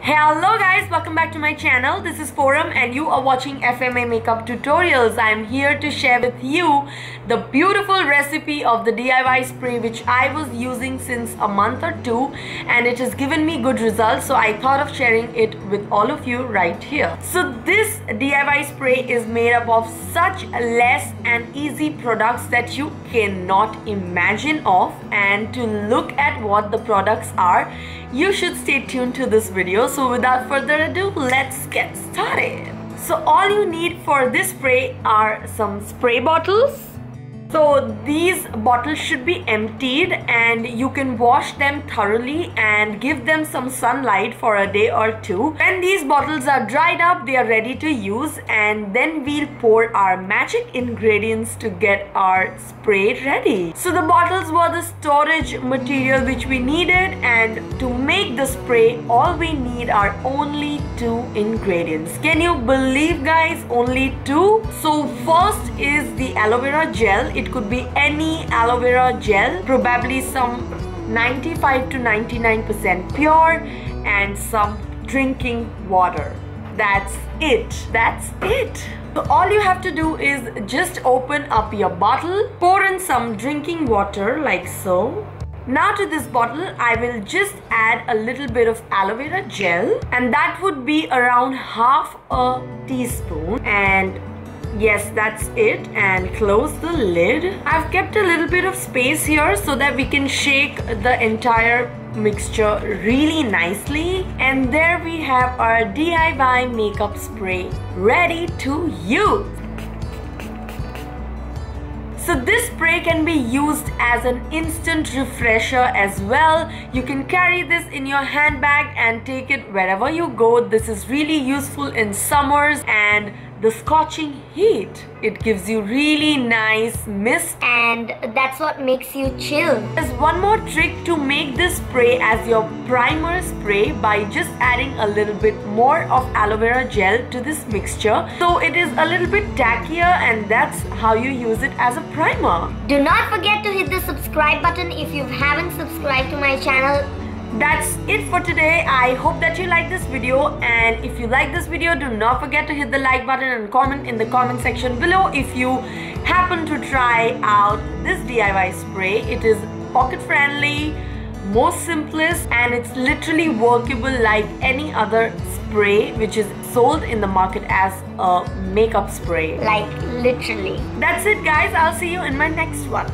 Hello guys, welcome back to my channel. This is Forum and you are watching FMA Makeup Tutorials. I am here to share with you the beautiful recipe of the DIY spray which I was using since a month or two, and it has given me good results, so I thought of sharing it with all of you right here. So this DIY spray is made up of such less and easy products that you cannot imagine of, and to look at what the products are, you should stay tuned to this video. So without further ado, let's get started. So all you need for this spray are some spray bottles. So these bottles should be emptied and you can wash them thoroughly and give them some sunlight for a day or two. When these bottles are dried up, they are ready to use, and then we'll pour our magic ingredients to get our spray ready. So the bottles were the storage material which we needed, and to make the spray all we need are only 2 ingredients. Can you believe, guys? Only 2? So first is the aloe vera gel. It could be any aloe vera gel, probably some 95 to 99% pure, and some drinking water. That's it. So all you have to do is just open up your bottle, pour in some drinking water like so. Now to this bottle, I will just add a little bit of aloe vera gel, and that would be around half a teaspoon, and yes, that's it, and close the lid. I've kept a little bit of space here so that we can shake the entire mixture really nicely, and there we have our DIY makeup spray ready to use. So this spray can be used as an instant refresher as well. You can carry this in your handbag and take it wherever you go. This is really useful in summers and the scorching heat. It gives you really nice mist, and that's what makes you chill. There's one more trick to make this spray as your primer spray by just adding a little bit more of aloe vera gel to this mixture, so it is a little bit tackier, and that's how you use it as a primer. Do not forget to hit the subscribe button if you haven't subscribed to my channel. That's it for today. I hope that you like this video, and if you like this video, do not forget to hit the like button and comment in the comment section below if you happen to try out this DIY spray. It is pocket friendly, most simplest, and it's literally workable like any other spray which is sold in the market as a makeup spray. Like literally. That's it, guys. I'll see you in my next one.